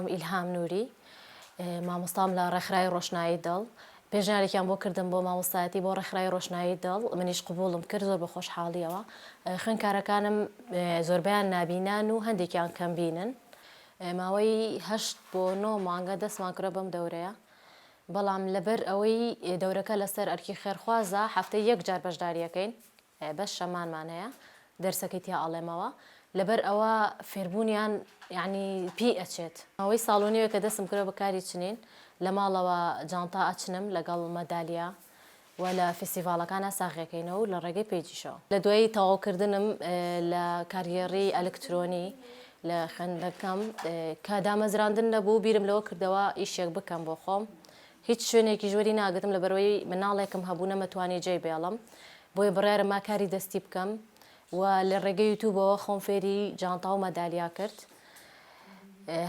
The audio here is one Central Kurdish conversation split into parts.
ناوم ئیلهام نووری مامۆستام لە ڕێکخراوی ڕۆشنایی دڵ پێشنیارێکیان بۆ کردم بۆ مامۆستایەتی بۆ ڕێکخراوی ڕۆشنایی دڵ منیش قبوڵم کرد زۆر بە خۆشحاڵیەوە خوێندکارەکانم زۆربیان نابینان و هەندێکیان کەمبینن ماوەی 8 بۆ 9 مانگە دەستمان کرە بەم دەورەیە بەڵام لەبەر ئەوەی دەورەکە لەسەر ئەرکی خێرخوازە هەفتەی یەک جار بەشداریەکەین بەش شەمانمان هەیە دەرسەکەی تیا ئەڵێمەوە لەبەر ئەوە فێربوونیان یعنی پێ ئەچێت ئەوەی ساڵۆنیەوە کە دەستم کرە بەکاری چنین لە ماڵەوە جانتا ئەچنم لەگەڵ مەدالیا و لە فستیڤالەکانە ساغێکەکەینەوە و لە ڕێگەی پێیجیشەوە لە دوای تەواوکردنم لە کاریێڕی ئەلکترۆنی لە خوێندنەکەم کە دامەزراندن نەبوو بیرم لەوە کردەوە ئیشێک بکەم بۆ خۆم هیچ شوێنێکی ژوەری ناگرتم لەبەرەوەی مناڵێکم هەبوو نەمەتوانی جێی بێڵم بۆیە بڕیارە ما کاری دەستی بکەم و لە ڕێگەی یوتیوبەوە خۆم فێری جانتا و مەدالیا کرد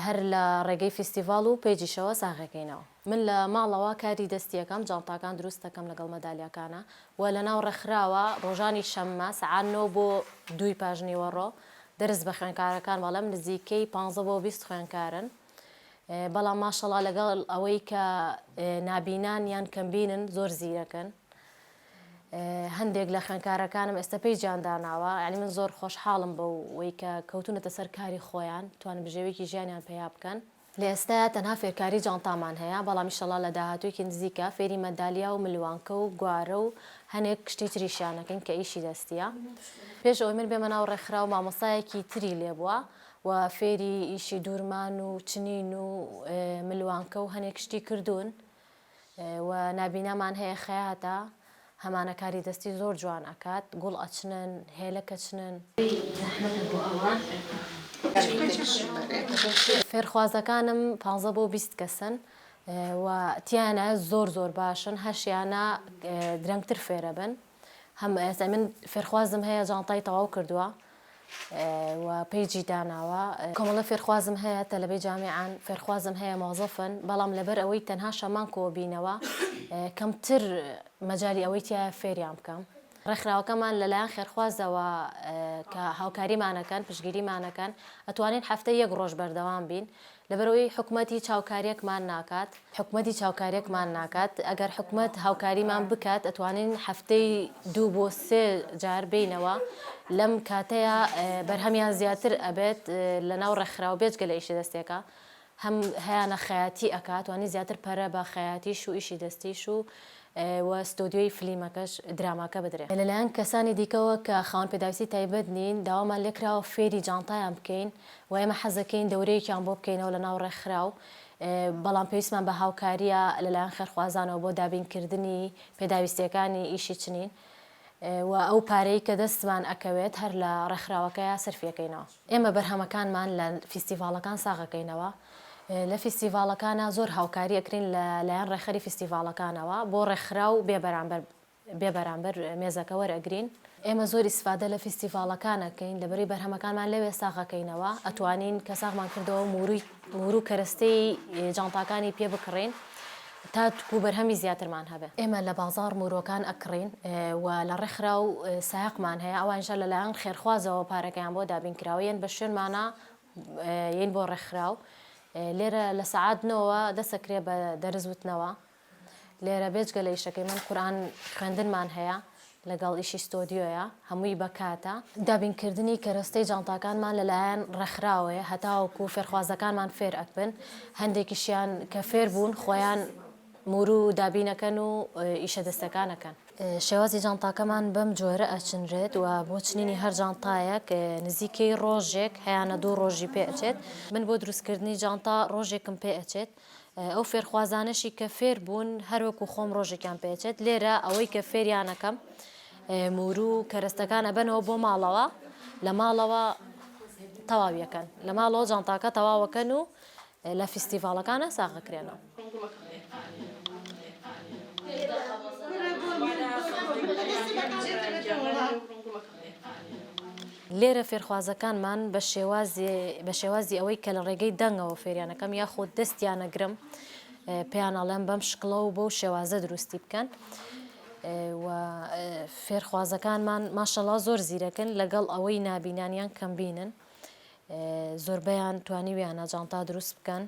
هەر لە ڕێگەی فستیڤال و پێیجیشەوە ساغەکەینەوە من لە ماڵەوە کاری دەستیەکەم جانتاکان دروست دەکەم لەگەڵ مەدالیاکانە و لە ناو ڕێکخراوە ڕۆژانی شەممە سەعات 9 بۆ 2 پاژنیوەڕۆ دەرس بە خوێندکارەکان بەڵام نزیکەی 15 بۆ 20 خوێندکارن بەڵام ماشەڵا لەگەڵ ئەوەی کە نابینان یان کەمبینن زۆر زیرەکەن هەندێک لە خوێندکارەکانم ئێستا پێی جانداناوە یعنی من زۆر خۆشحاڵم بەوەی کە کەوتونەتە سەر کاری خۆیان توانن بژێوێکی ژیانیان پێیا بکەن لە ئێستاە تەنها فێرکاری جانتامان هەیە بەڵام ئینشەڵا لە داهاتوویەکی نزیکە فێری مەدالیا و ملوانکە و گوارە و هەنێک شتی تریشیانەکەین کە ئیشی دەستیە پێش ئەوەی من بێمە ناو ڕێکخرا و مامۆستایەکی تری لێبووە و فێری ئیشی دوورمان و چنین و ملوانکە و هەنێک شتی کردوون و نابینامان هەیە خەیاتە هەمانە کاری دەستی زۆر جوان ئەکات گوڵ ئەچنن هێلەکە چنن فێرخوازەکانم 15 بۆ 20 کەسن و تیانە زۆر باشن هەشیانە درەنگتر فێرە بن هەم ئێستا من فێرخوازم هەیە جانتای تەواو کردووە و پێیجی داناوە کۆمەڵە فێرخوازم هەیە تەلەبەی جامیعان فێرخوازم هەیە مۆزەفن بەڵام لەبەر ئەوەی تەنها شەمان کۆبینەوە کەمتر مەجای ئەوەی تایە فێریان بکەم ڕێکخراوەکەمان لەلایەن خێرخوازەوە کە هاوکاریمانەکەن پشگیریمانەکەن ئەتوانین هەفتەی یەک ڕۆژ بەردەوام بین لەبەرەوەی حکومەتی چاوکاریەکمان ناکات ئەگەر حکومەت هاوکاریمان بکات ئەتوانین هەفتەی 2 بۆ 3 جار بینەوە لەم کاتەیە بەرهەمیان زیاتر ئەبێت لە ناو ڕێکخراوە بێجگە لە ئیشی دەستێکە هەم هەیەە خەیاتی ئەکات توانی زیاتر پەرە بە خەیاتیش و ئیشی دەستیش و ستۆدیۆی فلیمەکەش دراماکە بدرێت لەلایەن کەسانی دیکەوە کە خاوەن پێداویستی تایبەت نین داوامان لێکراوە فێری جانتایان بکەین و ئێمە حەزەکەین دەورەیەکیان بۆ بکەینەوە لە ناو ڕێکخراو بەڵام پێویستمان بە هاوکاریە لەلایەن خێرخوازانەوە بۆ دابینکردنی پێداویستیەکانی ئیشی چنین و ئەو پارەی کە دەستمان ئەکەوێت هەر لە ڕێکخراوەکەیە سەرفیەکەینەوە ئێمە بەرهەمەکانمان لە فستیڤالەکان ساغەکەینەوە لە فستیڤالەکانە زۆر هاوکاری ئەکرین لەلایەن ڕێخەری فستیڤالەکانەوە بۆ ڕێکخرا و بێبەرامبەر مێزەکە وەرئەگرین ئێمە زۆر ئیسفادە لە فستیڤالەکانەکەین لەبەری بەرهەمەکانمان لەوێ ساغەکەینەوە ئەتوانین کە ساغمان کردەوە مور و کەرەستەی جانتاکانی پێ بکڕین تا توکو بەرهەمی زیاترمان هەبێت ئێمە لە بازار مورۆکان ئەکڕین و لە ڕێکخرا و سایقمان هەیە ئەوانشە لەلایەن خێرخوازەوە پارەکەیان بۆ دابینکراوە بە شوێنمانە یین بۆ ڕێکخراو لێرە لە سەعات 9 دەسەکرێ بە دەرزوتنەوە لێرە بێجگە لە ئیشەکەی من قورئان خوێندنمان هەیە لەگەڵ ئیشی ستۆدیۆیە هەمووی بەکاتە دابینکردنی کەرەستەی جانتاکانمان لەلایەن ڕێکخراوەیە هەتاوەکو فێرخوازەکانمان فێر ئەکبن هەندێکیشیان کە فێر بوون خۆیان مور و دابینەکەن و ئیشە دەستەکانەکەن شێوازی جانتاکەمان بەم جۆرە ئەچنرێت و بۆ چنینی هەر جانتایەک نزیکەی ڕۆژێک هەیەە 2 ڕۆژی پێ ئەچێت من بۆ دروستکردنی جانتا ڕۆژێکم پێ ئەچێت ئەو فێرخوازانشی کە فێر بوون هەروەکو خۆم ڕۆژێکیان پێچێت لێرە ئەوەی کە فێریانەکەم مور و کەرەستەکانە بنەوە بۆ ماڵەوە لە ماڵەوە تەواویەکەن لە ماڵەوە جانتاکە تەواوەکەن و لە فستیڤالەکانە ساغەکرێنەوە لێرە فێرخوازەکانمان بە شێوازی ئەوەی کە لە ڕێگەی دەنگەوە فێریانەکەم یاخۆ دەستیانەگرم پێیان ئەڵێم بەم شکڵە و بەو شێوازە دروستی بکەن و فێرخوازەکانمان ماشەڵڵا زۆر زیرەکەن لەگەڵ ئەوەی نابینانیان کەمبینن زۆربەیان توانیویانە جانتا دروست بکەن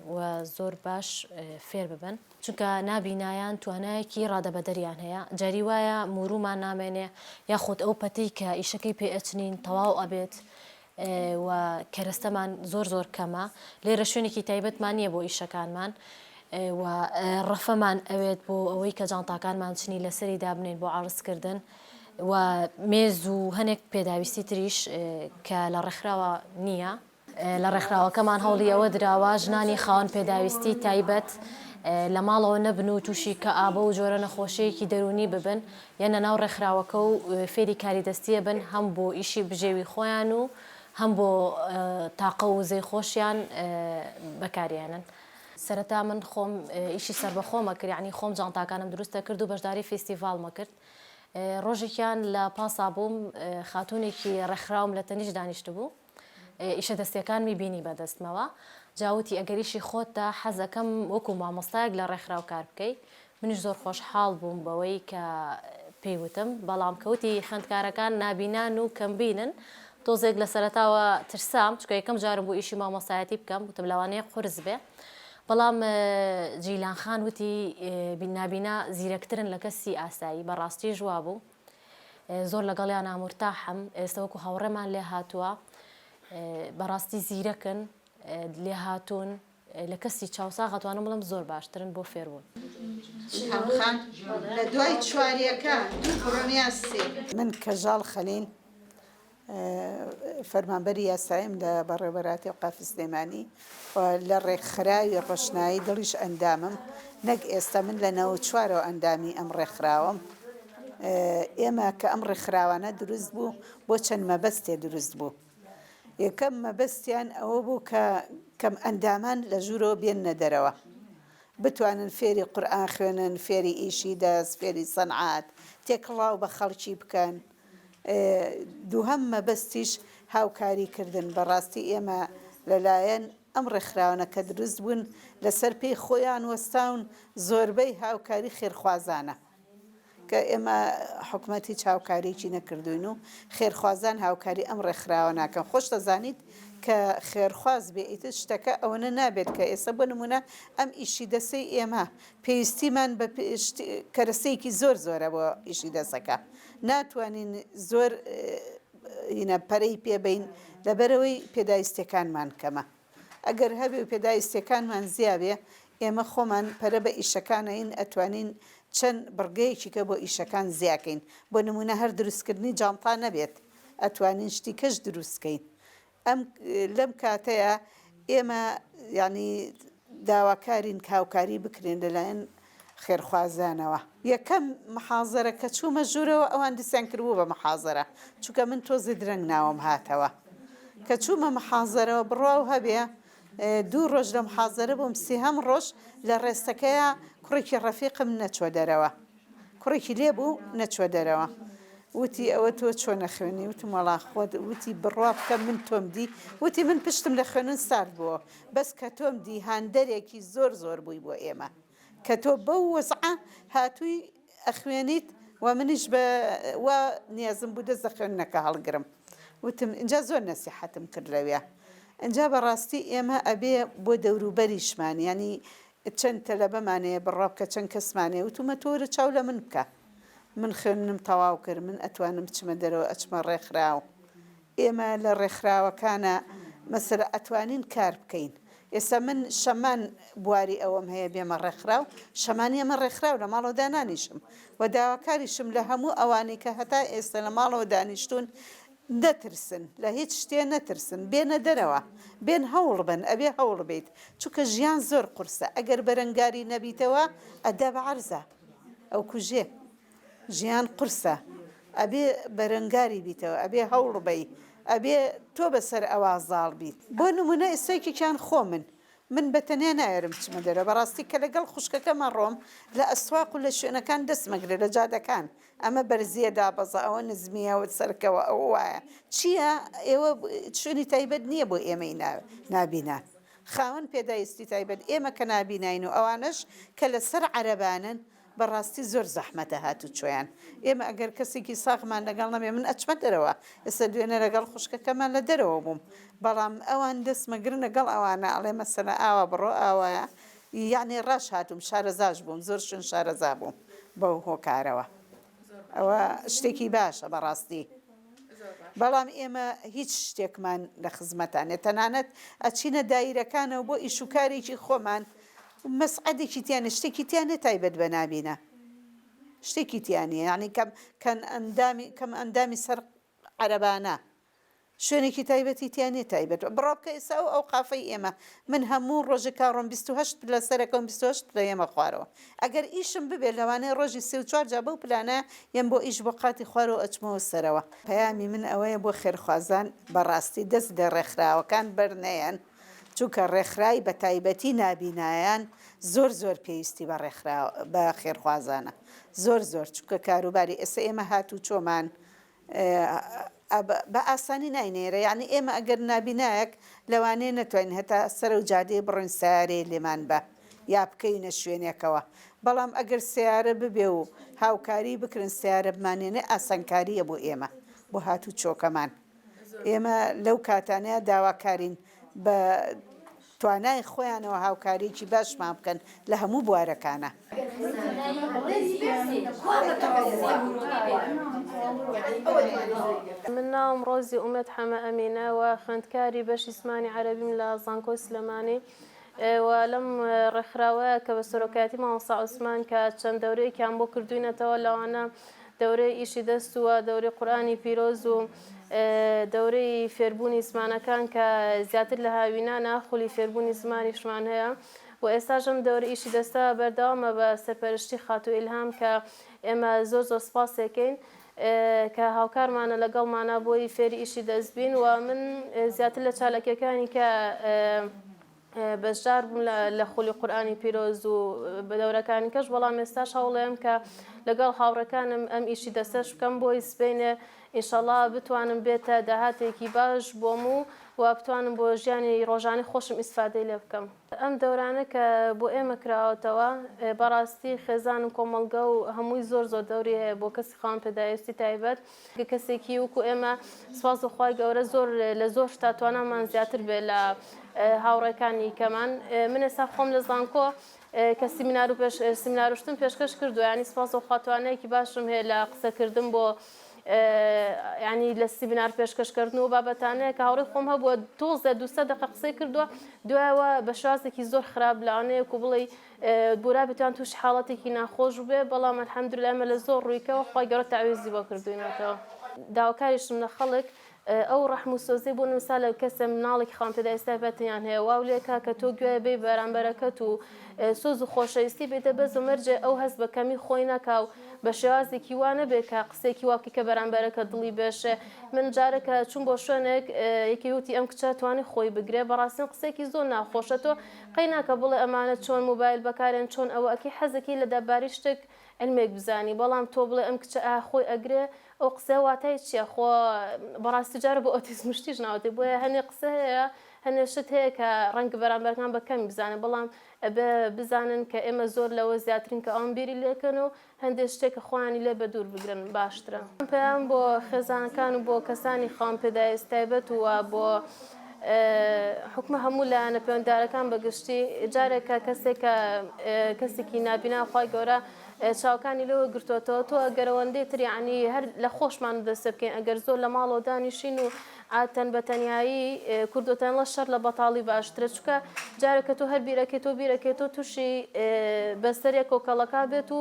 و زۆر باش فێر ببن چونکە نابینایان توانایەکی ڕادەبەدەریان هەیە جاری وایە مورومان نامێنێ یاخود ئەو پەتەی کە ئیشەکەی پێ ئەچنین تەواو ئەبێت و کەرەستەمان زۆر کەمە لێرە شوێنێکی تایبەتمان نییە بۆ ئیشەکانمان و ڕەفەمان ئەوێت بۆ ئەوەی کە جانتاکانمان چنی لەسەری دابنین بۆ عڕزکردن و مێز و هەنێک پێداویستی تریش کە لە ڕێکخراوە نییە لە ڕێکخراوەکەمان هەوڵی ئەوە دراوە ژنانی خاوەن پێداویستی تایبەت لە ماڵەوە نەبن و تووشی کە ئابە و جۆرە نەخۆشیەکی دەرونی ببن یانە ناو ڕێکخراوەکە و فێری کاری دەستیە بن هەم بۆ ئیشی بژێوی خۆیان و هەم بۆ تاقە و وزەی خۆشیان بەکاریانن. سەرەتا من خۆم ئیشی سەربەخۆمە کرد یعنی خۆم جانتاکانم دروستە کرد و بەشداری فێستیڤالمە کرد. ڕۆژێکیان لە پاسا بووم خاتونێکی ڕێکخراوم لە تەنیش دانیشت بوو ئیشە دەستیەکانمی بینی بەدەستمەوە جاوتی ئەگەریشی خۆتە حەزەکەم وەکو مامۆستایەک لە ڕێکخراو کار بکەی منیش زۆر خۆشحاڵ بووم بەوەی کە پێیوتم بەڵام کەوتی خوێندکارەکان نابینان و کەمبینن تۆزێک لە سەرەتاوە ترسام چکە یەکەم جارم بوو ئیشی مامۆستایەتی بکەم وتم لەوانەیە قورس بێ بەڵام جیلان خان وتی نابینا زیرەکترن لە کەسی ئاسایی بەڕاستی ژوا بوو زۆر لەگەڵیان ئامورتاحم ئێستا وەکو هاوڕێمان لێ هاتووە بەڕاستی زیرەکن لێ هاتوون لە کەسی چاوساغ ئەتوانم بڵم زۆر باشترن بۆ فێربوون. لە دوای چواریەکە دوو بڕۆنیا سێ من کەژاڵ خەلین فەرمانبەری یاساییم لە بەڕێوەبەراتی ئەوقافی سلێمانی لە ڕێکخراوی ڕۆشنایی دڵیش ئەندامم نەک ئێستا من لە 94ەوە ئەندامی ئەم ڕێکخراوەم ئێمە کە ئەم ڕێکخراوانە دروست بوو بۆ چەند مەبەستێ دروست بوو یەکەم مەبەستیان ئەوە بوو کە کەم ئەندامان لە ژوورەوە بێننە دەرەوە بتوانن فێری قورئان خوێنن فێری ئیشی دەست فێری سەنعات تێکڵاو بە خەڵکی بکەن دووهەم مەبەستیش هاوکاریکردن بەڕاستی ئێمە لەلایەن ئەم ڕێکخراوانە کە دروست بوون لەسەر پێی خۆیان وەستاون زۆربەی هاوکاری خێرخوازانە کە ئێمە حکومەتی هاوکاریی نەکردوین و خێرخوازان هاوکاری ئەم ڕێکخراوە ناکەن خۆش دەزانیت کە خێرخواز بێئیتر شتەکە ئەوەنە نابێت کە ئێستا بۆ نمونە ئەم ئیشی دەسەی ئێمە پێویستیمان بە کەرەسەیەکی زۆرە بۆ ئیشی دەسەکە ناتوانین زۆر پەرەی پێبین لەبەرەوەی پێداویستەکانمان کەمە ئەگەر هەبێ و پێداویستەکانمان زیابێ ئێمە خۆمان پەرە بە ئیشەکانەین ئەتوانین چەند بڕگەیەکی کە بۆ ئیشەکان زیاکەین بۆ نمونە هەر دروستکردنی جانتا نەبێت ئەتوانین شتی کەش دروستکەین ئەم لەم کاتەیە ئێمە یعنی داواکارین هاوکاری بکرێن لەلایەن خێرخوازانەوە یەکەم محازەرە کە چوومە ژوورەوە ئەوان دیسان کردبوو بە محازەرە چونکە من تۆزی درەنگ ناوم هاتەوە کە چوومە محازەرەوە بڕواو هەبێ دوو ڕۆژ لە محازەرە بووم سێهەم ڕۆژ لە ڕێستەکەیە کوڕێکی ڕەفیقم نەچوە دەرەوە کوڕێکی لێبوو نەچوە دەرەوە وتی ئەوە تۆ چۆنە خوێنی وتم وەڵا خۆت وتی بڕوا بکە من تۆم دی وتی من پشتم لە خوێنن سارد بووە بەس کە تۆم دی هاندەرێکی زۆر بووی بۆ ئێمە کە تۆ بەو وەزعە هاتووی ئەخوێنیت و منیش بە وا نیازم بوو دەست لە خوێندنەکە هەڵگرم وتم اینجا زۆر نەسیحەتم کرد لەوێ اینجا بەڕاستی ئێمە ئەبێ بۆ دەوروبەریشمان ینی چەند تەلەبەمانەیە بڕوا بکە چەند کەسمانەیە وتمە تۆرە چاو لە من بکە من خوێنم تەواو کرد من ئەتوانم بچمە دەرەوە ئەچمە ڕێکخراو ئێمە لە ڕێکخراوەکانە مەسەلە ئەتوانین کار بکەین ئێستا من شەمان بواری ئەوەم هەیە بێمە ڕێکخراو شەمانی ئەمە ڕێکخراو لە ماڵەوە دانانیشم و داواکاریشم لە هەموو ئەوانەی کە هەتا ئێستا لە ماڵەوە دانیشتون نەترسن لە هیچ شتێ نەترسن بێنە دەرەوە بێن هەوڵ بن ئەبێ هەوڵ بێت چونکە ژیان زۆر قورسە ئەگەر بەرەنگاری نەبیتەوە ئەدا بە عەرزە ئەو کوژێ ژیان قورسە ئەبێ بەرەنگاری بیتەوە ئەبێ هەوڵ بی ئەبێ تۆ بەسەر ئەوە زاڵ بیت بۆ نمونە ئێستاکێکیان خۆ من بەتەنیا نایەرم بچمە دەرە بەڕاستی کە لەگەڵ خوشکەکەمان ڕۆم لە ئەسواق و لە شوێنەکان دەستمەگرێت لە جادەکان ئەمە بەرزیە دابەزە ئەوە نزمیەوە سەرکەوە ئەو وایە چییە ئێوە شوێنی تایبەت نییە بۆ ئێمەی نابینان خاوەن پێداویستی تایبەت ئێمە کە نابینین و ئەوانش کە لەسەر عەرەبانن بەڕاستی زۆر زەحمەتە هاتوچۆیان ئێمە ئەگەر کەسێکی ساغمان لەگەڵ نەبێ من ئەچمە دەرەوە ئێستا دوێنێ لەگەڵ خوشکەکەمان لە دەرەوە بووم بەڵام ئەوان دەستمەگرن لەگەڵ ئەوانە ئەڵێ مەسەلە ئاوا بڕۆ ئاوایە یعنی ڕاش هاتووم شارەزاش بووم زۆر شوێن شارەزا بووم بەو هۆکارەوە ئەوە شتێکی باشە بەڕاستی بەڵام ئێمە هیچ شتێکمان لە خزمەتانێ تەنانەت ئەچینە دایرەکانەوە بۆ ئیشوکارێکی خۆمان مەسعەدێکی تیانە شتێکی تیانە تایبەت بە نابینە شتێکی تیانە یعنی کەم ئەندامی سەر عەرەبانە شوێنێکی تایبەتی تیانێ تایبەت بڕۆ بکە ئێستا ئەو قافەی ئێمە من هەموو ڕۆژە کاڕۆم 28 لە سەرەکەم 28 لە ئێمە خوارەوە ئەگەر ئیشم ببێت لەوانەیە ڕۆژی 34 جا بەو پلانە یم بۆ ئیش بۆ قاتی خوارەوە ئەچمەوە سەرەوە پەیامی من ئەوەیە بۆ خێرخوازان بەڕاستی دەست لە ڕێکخراوەکان بەرنەیەن چونکە ڕێکخرای بە تایبەتی نابینایان زۆر پێویستی بە خێرخوازانە زۆر چونکە کاروباری ئێستا ئێمە هاتوو چۆمان بە ئاسانی ناینێرە یعنی ئێمە ئەگەر نابینایەک لەوانەیە نەتوانین هەتا سەر و جادێ بڕۆین سیارێ لێمان بە یا بکەینە شوێنێکەوە بەڵام ئەگەر سیارە ببێ و هاوکاری بکردن سیارە بمانێنێ ئاسانکاریە بۆ ئێمە بۆ هاتوو چۆکەمان ئێمە لەو کاتانەیە داواکارین بە توانای خۆیانەوە هاوکاریکی باشمان بکەن لە هەموو بوارەکانە. من ناوم ڕۆزی ئومەد حەمە ئەمینەوە خوێندکاری بەشی زمانی عەرەبیم لە زانکۆی سلێمانی و لەم ڕێکخراوەیە کە بە سەرۆکایەتی مامۆستا عوسمان کە چەند دەورەیەکیان بۆ کردوینەتەوە لەوانە دەورەی ئیشی دەست وە دەورەی قورئانی پیرۆز و دەورەی فێربوونی زمانەکان کە زیاتر لە هاوینانە خولی فێربوونی زمانیشمان هەیە و ئێستاش ئەم دەورە ئیشی دەستە بەردەوامە بە سەرپەرشتی خاتوو ئیلهام کە ئێمە زۆر سپاسێکەین کە هاوکارمانە لەگەڵمانە بۆی فێری ئیشی دەستبین و من زیاتر لە چالەکیەکانی کە بەشدار بووم لە خولی قورئانی پیرۆز و بە دەورەکانی کەش بەڵام ئێستاش هەوڵێم کە لەگەڵ هاوڕەکانم ئەم ئیشی دەستەش بکەم بۆی سبەینێ ئینشەڵا بتوانم بێتە داهاتێکی باش بۆم و بتوانم بۆ ژیانی ڕۆژانی خۆشم ئیسفادەی لێ بکەم. ئەم دەورانە کە بۆ ئێمە کراوەتەوە بەڕاستی خێزانم کۆمەڵگە و هەمووی زۆر دەوری هەیە بۆ کەسی خاوەن پێداویستی تایبەت کەسێکی وەکو ئێمە سوپاس بەخوای گەورە لە زۆر شتا توانامان زیاتر بێ لە هاوڕێکانی کەمان من ئێستا خۆم لە زانکۆ کە سیمیناروشتم پێشکەش کردو ینی سپاس بەخوا توانایەکی باشم هەیە لە قسەکردن بۆ ینی لە سیمینار پێشکەشکردن و بابەتانەیە کە هاوڕێی خۆم هەبووە تۆزە 200 دقیقە قسەی کردووە دوایەوە بە شازێکی زۆر خراپ لەوانەیە و بڵێ بورا بتوان تووش حاڵەتێکی ناخۆش بێ بەڵام الحەمدولillah ئێمە لە زۆر ڕوویکەوە خی گەورە تاویزی بۆ کردوینەوە داواکاریشم لە خەڵک ئەو ڕەحم و سۆزەی بۆ نمسا لە کەسە مناڵێکی خاوەن پێداویستی تایبەتیان هەیە واو لێکا کە تۆ گوێ بێ بەرامبەرەکەت و سۆز و خۆشەویستی بێتە بەز و مەرجێ ئەو هەست بە کەمی خۆی نەکاو بە شێوازێکی وانە بێ کە قسێکی واکی کە بەرامبەرەکە دڵی بێشێ من جارێکە چوون بۆ شوێنێک یەکی وتی ئەم کچە توانی خۆی بگرێ بەڕاستین قسێکی زۆر ناخۆشە تۆ قەی ناکە بڵێ ئەمانە چۆن موبایل بەکارێن چۆن ئەوە ئەکی حەزەکی لە دەباری شتێک علمێک بزانی بەڵام تۆ بڵێ ئەم کچە خۆی ئەگرێ ئەو قسە واتای چییە خۆ بەڕاستی جارە بۆ ئۆتیزمشتیش ناوەتی بۆیە هەنێ قسە هەیە هەنێ شت هەیە کە ڕەنگە بەرامبەرەکان بەکەمی بزانێ بەڵام بزانن کە ئێمە زۆر لەوە زیاترین کە ئەوان بیری لێکەن و هەندێک شتێکە خۆیانی لێ بە دوور بگرن باشترە پێیان بۆ خێزانەکان و بۆ کەسانی خاوەن پێداویستی تایبەت وە بۆ حکومە هەموو لایەنە پەیوەنددارەکان بەگشتی جارێکە کەسێکی نابینا خی گەورە چاوەکانی لەوە گرتوۆتەوە تۆ ئەگەرەوەندەی تر یعنی هەر لە خۆشمان دەستە بکەین ئەگەر زۆر لە ماڵەوە دانیشین و ئاتەن بە تەنیایی کوردوتەن لە شەر لە بەتاڵی باشترە چکە جارێکە تۆ هەر بیرەکەیتۆ تووشی بەسەرێک کۆکەڵەکە بێت و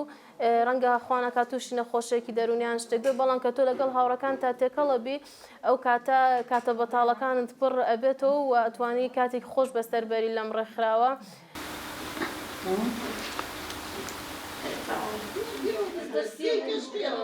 ڕەنگە خوانەکە تووشی نەخۆشێکی دەرونیان شتێک بێ بەڵام کە تۆ لەگەڵ هاوڕەکان تا تێکەڵە بی ئەو کاتە بەتاڵەکانت پڕ ئەبێتەوە و ئەتوانی کاتێک خۆش بەسەربەری لەم ڕێکخراوە دەستێکش پێوە